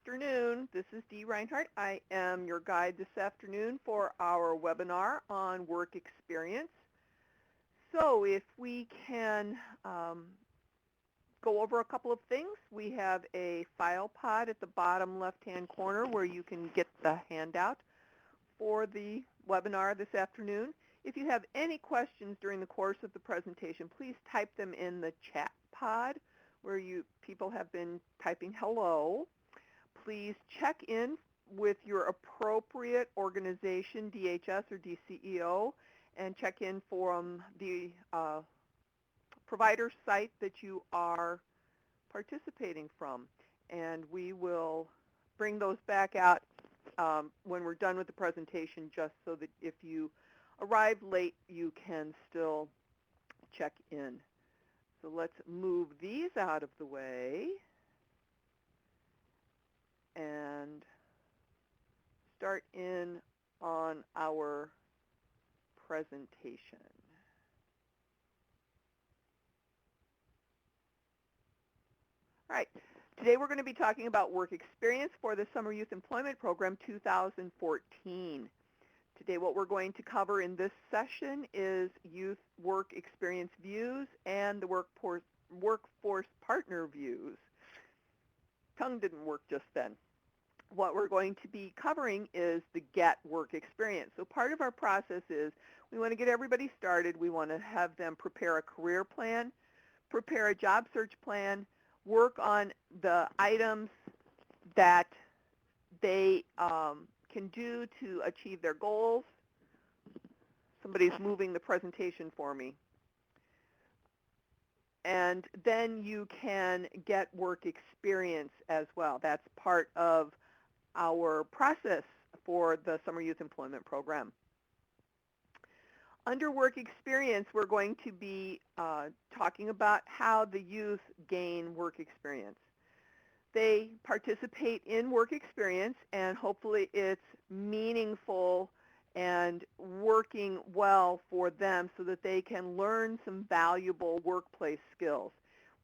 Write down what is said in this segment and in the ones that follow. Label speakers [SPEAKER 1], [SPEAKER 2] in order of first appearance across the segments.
[SPEAKER 1] afternoon. This is Dee Reinhardt. I am your guide this afternoon for our webinar on work experience. So if we can go over a couple of things. We have a file pod at the bottom left-hand corner where you can get the handout for the webinar this afternoon. If you have any questions during the course of the presentation, please type them in the chat pod where people have been typing hello. Please check in with your appropriate organization, DHS or DCEO, and check in from the provider site that you are participating from. And we will bring those back out when we're done with the presentation, just so that if you arrive late, you can still check in. So let's move these out of the way and start in on our presentation. All right, today we're going to be talking about work experience for the Summer Youth Employment Program 2014. Today what we're going to cover in this session is youth work experience views and the workforce partner views. Tongue didn't work just then. What we're going to be covering is the GET work experience. So part of our process is we want to get everybody started. We want to have them prepare a career plan, prepare a job search plan, work on the items that they can do to achieve their goals. Somebody's moving the presentation for me. And then you can get work experience as well. That's part of our process for the Summer Youth Employment Program. Under work experience, we're going to be talking about how the youth gain work experience. They participate in work experience, and hopefully it's meaningful and working well for them so that they can learn some valuable workplace skills.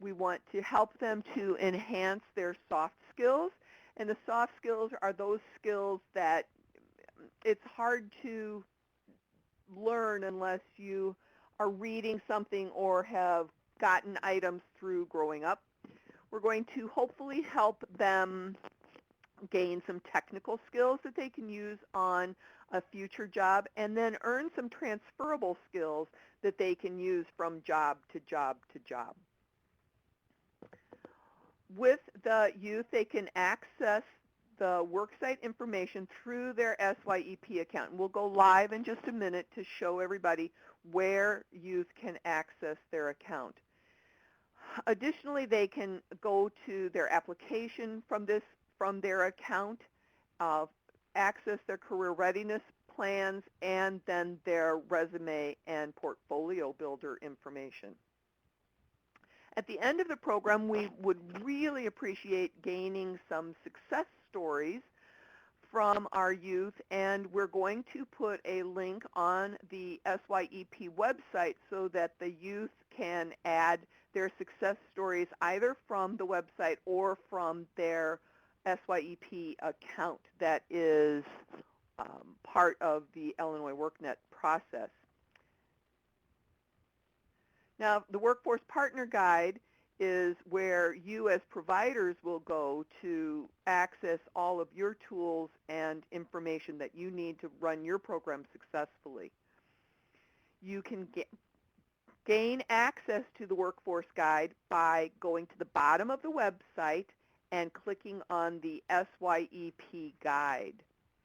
[SPEAKER 1] We want to help them to enhance their soft skills, and the soft skills are those skills that it's hard to learn unless you are reading something or have gotten items through growing up. We're going to hopefully help them gain some technical skills that they can use on a future job, and then earn some transferable skills that they can use from job to job to job. With the youth, they can access the worksite information through their SYEP account. And we'll go live in just a minute to show everybody where youth can access their account. Additionally, they can go to their application from their account, access their career readiness plans, and then their resume and portfolio builder information. At the end of the program, we would really appreciate gaining some success stories from our youth, and we're going to put a link on the SYEP website so that the youth can add their success stories either from the website or from their SYEP account that is part of the Illinois WorkNet process. Now, the Workforce Partner Guide is where you as providers will go to access all of your tools and information that you need to run your program successfully. You can gain access to the Workforce Guide by going to the bottom of the website and clicking on the SYEP Guide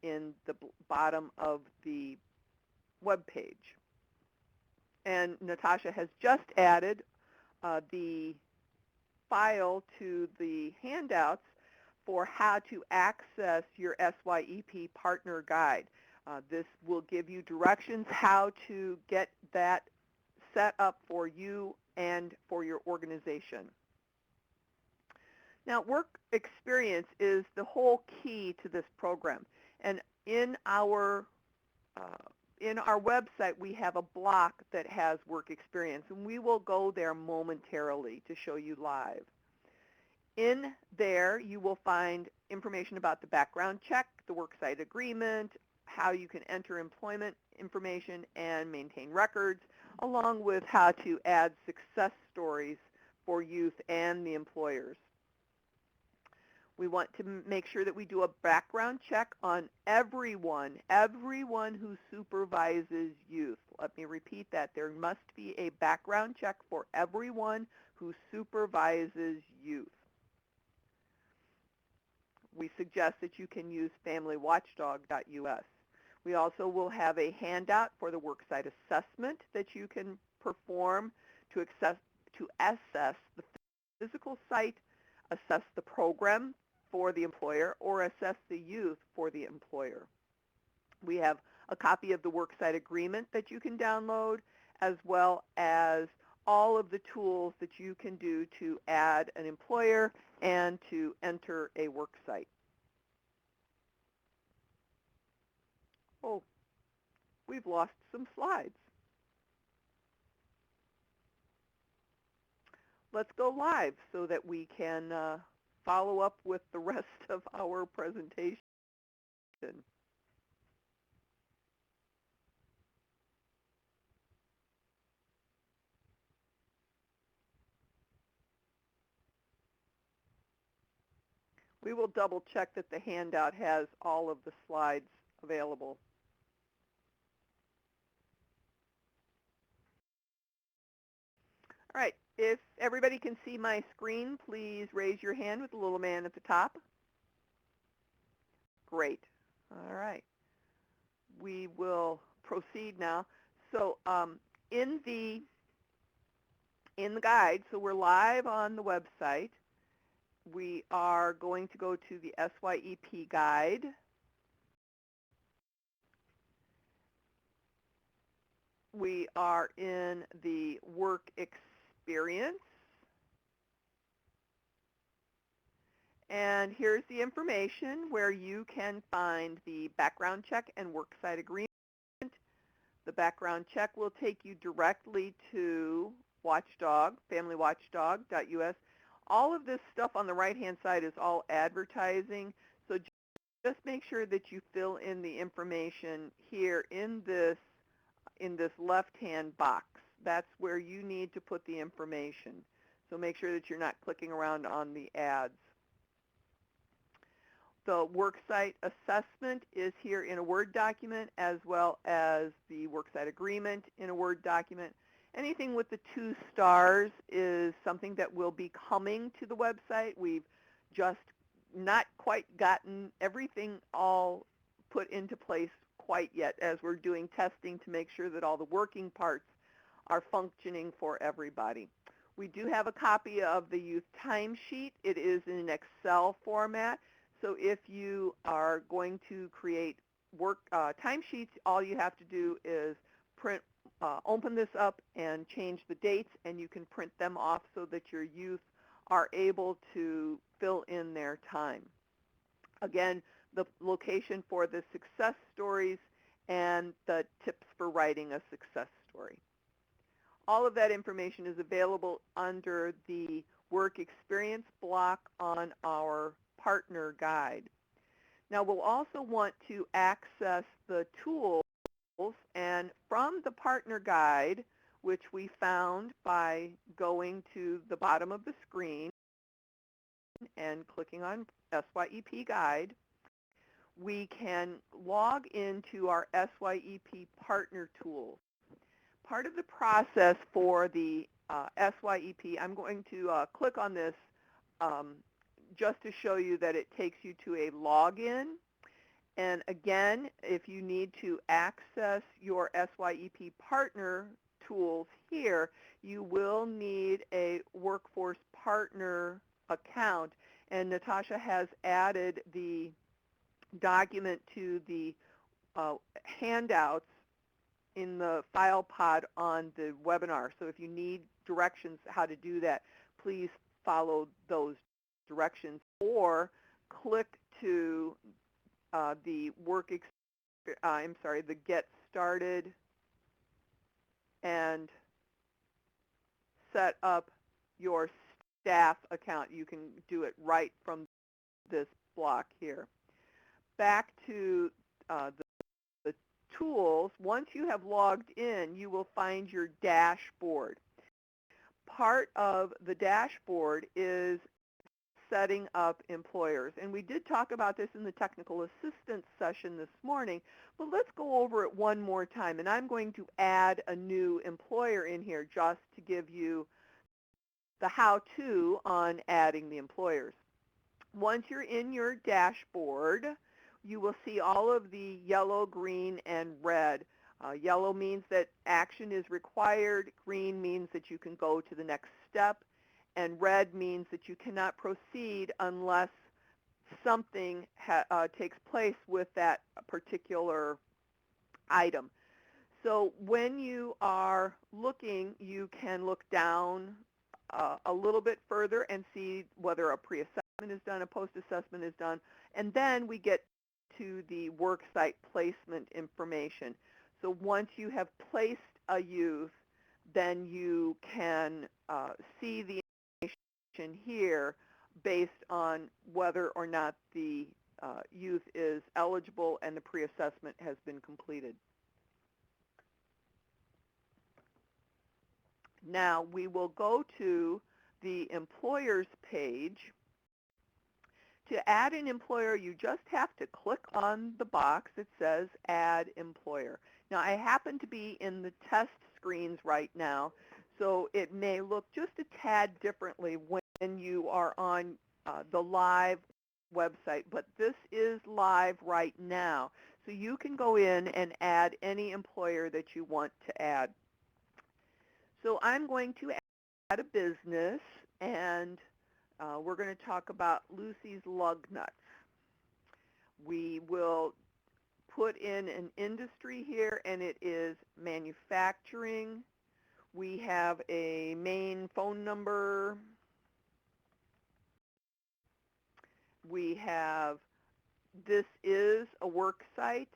[SPEAKER 1] in the bottom of the web page. And Natasha has just added the file to the handouts for how to access your SYEP Partner Guide. This will give you directions how to get that set up for you and for your organization. Now, work experience is the whole key to this program. And in our website, we have a block that has work experience, and we will go there momentarily to show you live. In there, you will find information about the background check, the worksite agreement, how you can enter employment information and maintain records, along with how to add success stories for youth and the employers. We want to make sure that we do a background check on everyone who supervises youth. Let me repeat that. There must be a background check for everyone who supervises youth. We suggest that you can use familywatchdog.us. We also will have a handout for the worksite assessment that you can perform to assess the physical site, assess the program for the employer, or assess the youth for the employer. We have a copy of the worksite agreement that you can download, as well as all of the tools that you can do to add an employer and to enter a worksite. Oh, we've lost some slides. Let's go live so that we can follow up with the rest of our presentation. We will double check that the handout has all of the slides available. All right, if everybody can see my screen, please raise your hand with the little man at the top. Great. All right. We will proceed now. So in the guide, so we're live on the website. We are going to go to the SYEP guide. We are in the work experience. And here's the information where you can find the background check and worksite agreement. The background check will take you directly to Watchdog, familywatchdog.us. All of this stuff on the right-hand side is all advertising, so just make sure that you fill in the information here in this left-hand box. That's where you need to put the information. So make sure that you're not clicking around on the ads. The worksite assessment is here in a Word document, as well as the worksite agreement in a Word document. Anything with the 2 stars is something that will be coming to the website. We've just not quite gotten everything all put into place quite yet, as we're doing testing to make sure that all the working parts are functioning for everybody. We do have a copy of the youth timesheet. It is in an Excel format. So if you are going to create timesheets, all you have to do is open this up and change the dates, and you can print them off so that your youth are able to fill in their time. Again, the location for the success stories and the tips for writing a success story. All of that information is available under the work experience block on our partner guide. Now, we'll also want to access the tools, and from the partner guide, which we found by going to the bottom of the screen and clicking on SYEP guide, we can log into our SYEP partner tools. Part of the process for the SYEP, I'm going to click on this just to show you that it takes you to a login. And again, if you need to access your SYEP partner tools here, you will need a Workforce Partner account. And Natasha has added the document to the handouts in the file pod on the webinar. So if you need directions how to do that, please follow those directions, or click to the the Get Started and set up your staff account. You can do it right from this block here. Back to the tools. Once you have logged in, you will find your dashboard. Part of the dashboard is setting up employers. And we did talk about this in the technical assistance session this morning, but let's go over it one more time. And I'm going to add a new employer in here just to give you the how-to on adding the employers. Once you're in your dashboard, you will see all of the yellow, green, and red. Yellow means that action is required. Green means that you can go to the next step. And red means that you cannot proceed unless something takes place with that particular item. So when you are looking, you can look down a little bit further and see whether a pre-assessment is done, a post-assessment is done, and then we get to the worksite placement information. So once you have placed a youth, then you can see the information here based on whether or not the youth is eligible and the pre-assessment has been completed. Now we will go to the employers page. To add an employer, you just have to click on the box that says Add Employer. Now I happen to be in the test screens right now, so it may look just a tad differently when you are on the live website, but this is live right now. So you can go in and add any employer that you want to add. So I'm going to add a business, and we're going to talk about Lucy's Lug Nuts. We will put in an industry here, and it is manufacturing. We have a main phone number. We have, this is a work site.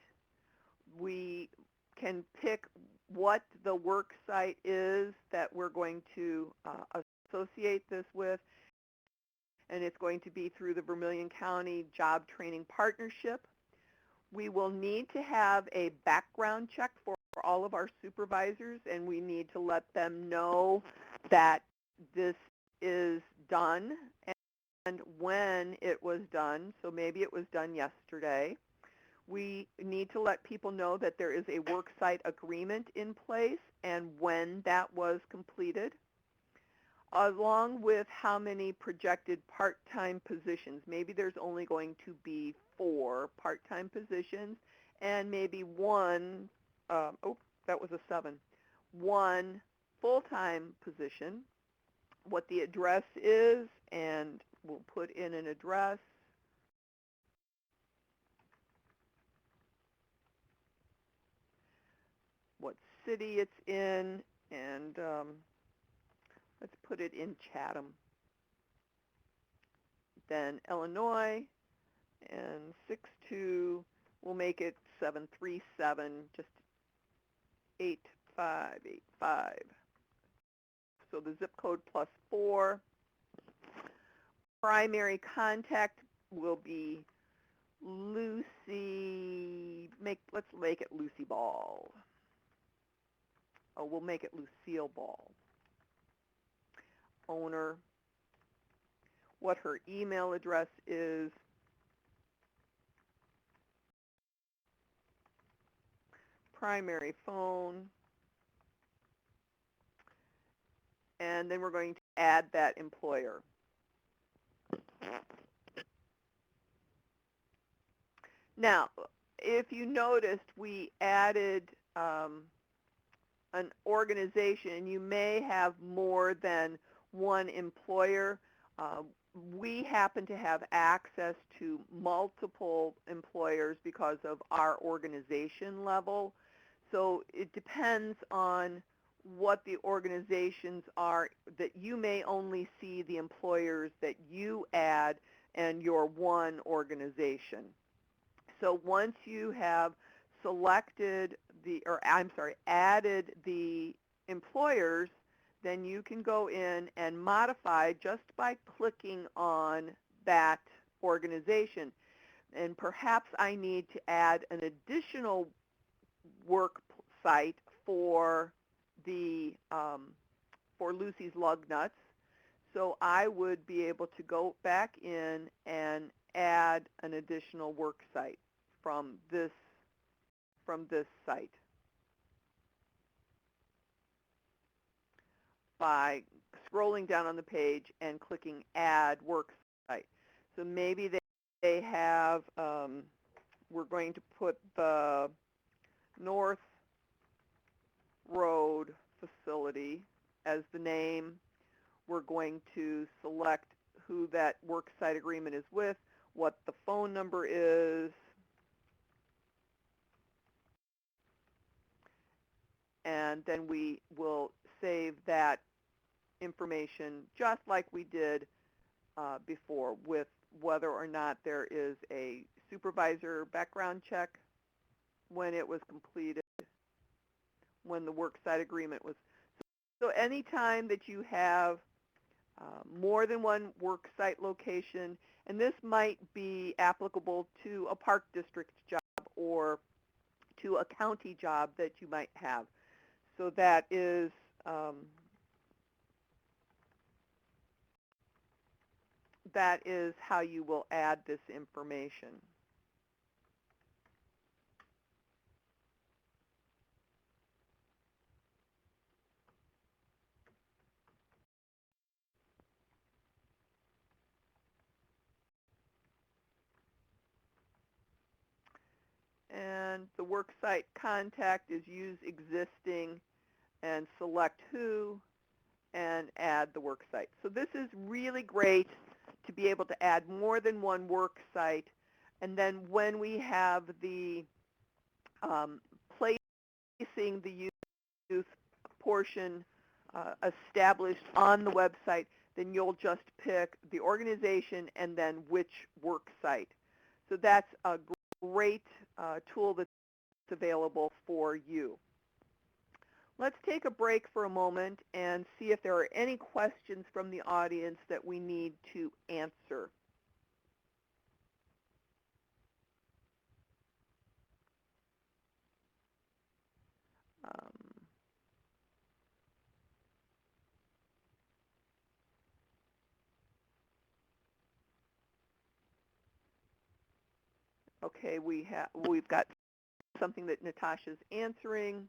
[SPEAKER 1] We can pick what the work site is that we're going to associate this with, and it's going to be through the Vermilion County Job Training Partnership. We will need to have a background check for all of our supervisors, and we need to let them know that this is done and when it was done. So maybe it was done yesterday. We need to let people know that there is a worksite agreement in place and when that was completed, along with how many projected part-time positions. Maybe there's only going to be 4 part-time positions and maybe one, oh, that was a 7, 1 full-time position, what the address is, and we'll put in an address. What city it's in, and let's put it in Chatham. Then Illinois, and 62, we'll make it 737, just 8585. So the zip code +4. Primary contact will be Lucy, let's make it Lucy Ball. Oh, we'll make it Lucille Ball. Owner, what her email address is, primary phone, and then we're going to add that employer. Now, if you noticed, we added an organization. You may have more than one employer. We happen to have access to multiple employers because of our organization level. So it depends on what the organizations are, that you may only see the employers that you add and your one organization. So once you have selected added the employers, then you can go in and modify just by clicking on that organization. And perhaps I need to add an additional work site for the for Lucy's lug nuts. So I would be able to go back in and add an additional work site from this site by scrolling down on the page and clicking Add Work Site. So maybe they have, we're going to put the North Road facility as the name. We're going to select who that worksite agreement is with, what the phone number is, and then we will save that information just like we did before, with whether or not there is a supervisor background check when it was completed, when the worksite agreement was. So anytime that you have more than one worksite location, and this might be applicable to a park district job or to a county job that you might have. So that is how you will add this information. And the worksite contact is use existing and select who and add the worksite. So this is really great to be able to add more than one worksite. And then when we have the placing the youth portion established on the website, then you'll just pick the organization and then which worksite. So that's a great tool that's available for you. Let's take a break for a moment and see if there are any questions from the audience that we need to answer. Okay, we've got something that Natasha's answering.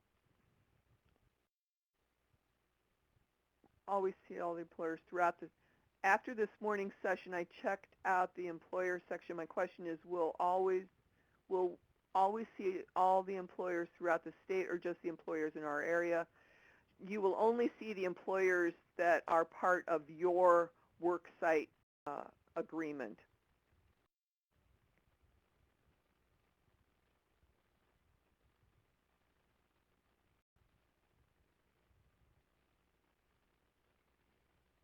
[SPEAKER 1] Always see all the employers throughout the. After this morning's session, I checked out the employer section. My question is, will always see all the employers throughout the state, or just the employers in our area? You will only see the employers that are part of your worksite agreement.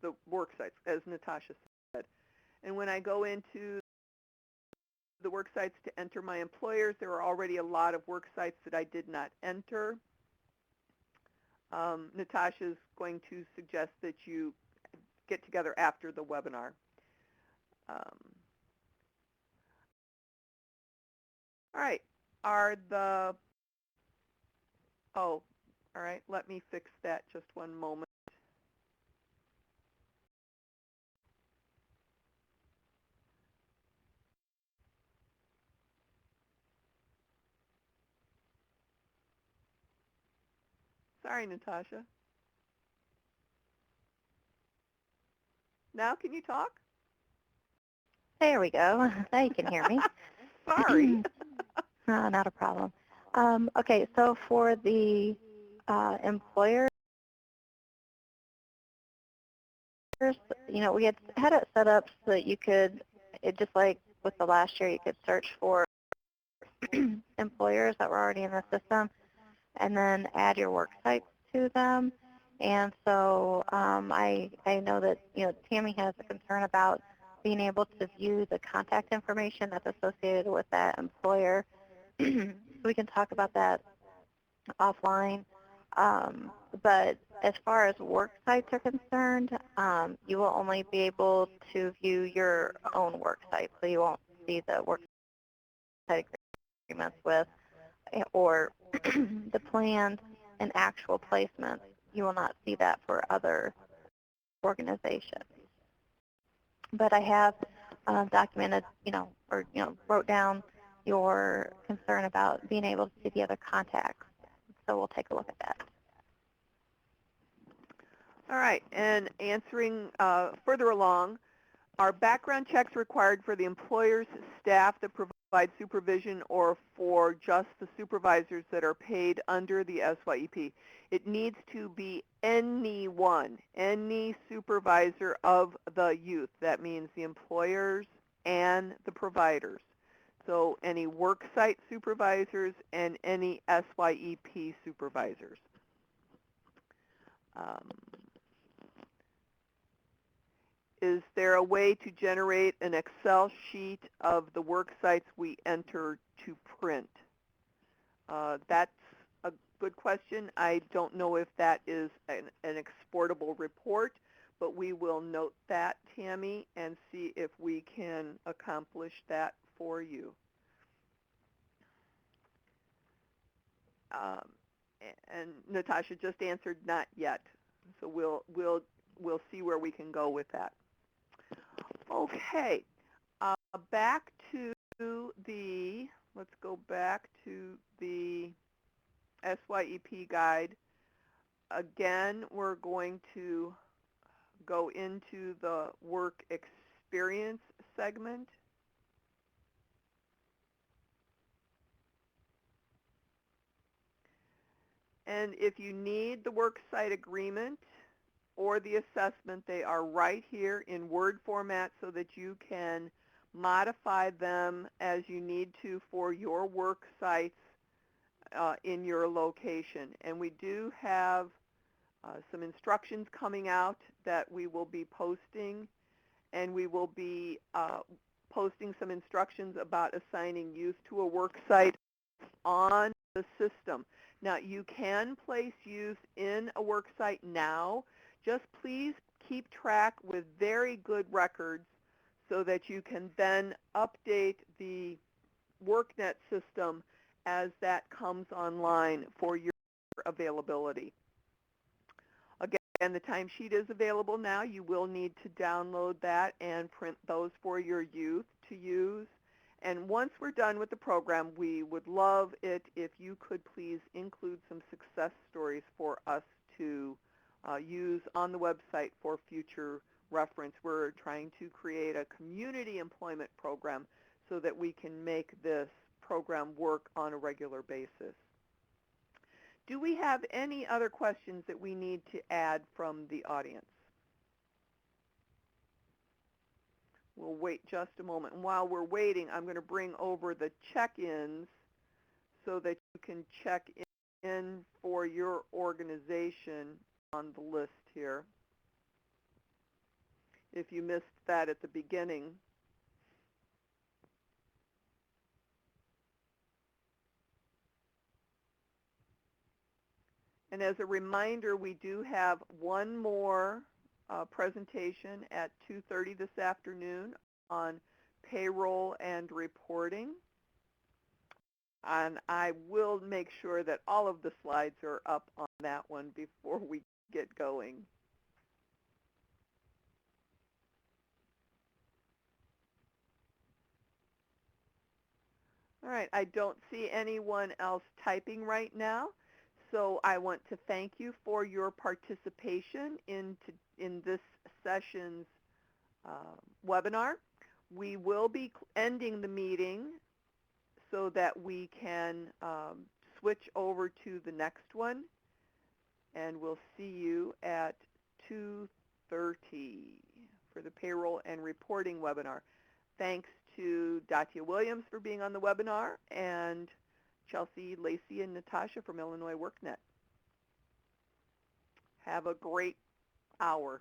[SPEAKER 1] The work sites, as Natasha said. And when I go into the work sites to enter my employers, there are already a lot of work sites that I did not enter. Natasha is going to suggest that you get together after the webinar. All right, all right, let me fix that just one moment. Sorry, Natasha. Now can you talk?
[SPEAKER 2] There we go. Now you can hear me.
[SPEAKER 1] Sorry.
[SPEAKER 2] Not a problem. Okay, so for the employers, we had it set up so that you could, just like with the last year, you could search for employers that were already in the system and then add your work sites to them. And so I know that Tammy has a concern about being able to view the contact information that's associated with that employer. We can talk about that offline. But as far as work sites are concerned, you will only be able to view your own work site, so you won't see the work site agreements with or the plans and actual placements. You will not see that for other organizations. But I have documented, wrote down your concern about being able to see the other contacts. So we'll take a look at that.
[SPEAKER 1] All right, and answering further along, are background checks required for the employer's staff that provide supervision or for just the supervisors that are paid under the SYEP? It needs to be anyone, any supervisor of the youth. That means the employers and the providers. So any worksite supervisors and any SYEP supervisors. Is there a way to generate an Excel sheet of the work sites we enter to print? That's a good question. I don't know if that is an exportable report, but we will note that, Tammy, and see if we can accomplish that for you. And Natasha just answered not yet, so we'll see where we can go with that. Okay, back to the, let's go back to the SYEP guide. Again, we're going to go into the work experience segment. And if you need the worksite agreement or the assessment, they are right here in Word format so that you can modify them as you need to for your work sites in your location. And we do have some instructions coming out that we will be posting, and we will be posting some instructions about assigning youth to a work site on the system. Now, you can place youth in a work site now. Just please keep track with very good records so that you can then update the WorkNet system as that comes online for your availability. Again, the timesheet is available now. You will need to download that and print those for your youth to use. And once we're done with the program, we would love it if you could please include some success stories for us to use on the website for future reference. We're trying to create a community employment program so that we can make this program work on a regular basis. Do we have any other questions that we need to add from the audience? We'll wait just a moment. And while we're waiting, I'm going to bring over the check-ins so that you can check in for your organization on the list here. If you missed that at the beginning. And as a reminder, we do have one more presentation at 2:30 this afternoon on payroll and reporting. And I will make sure that all of the slides are up on that one before we get going. All right, I don't see anyone else typing right now. So I want to thank you for your participation in this session's webinar. We will be ending the meeting so that we can switch over to the next one. And we'll see you at 2:30 for the payroll and reporting webinar. Thanks to Datia Williams for being on the webinar, and Chelsea, Lacey, and Natasha from Illinois WorkNet. Have a great hour.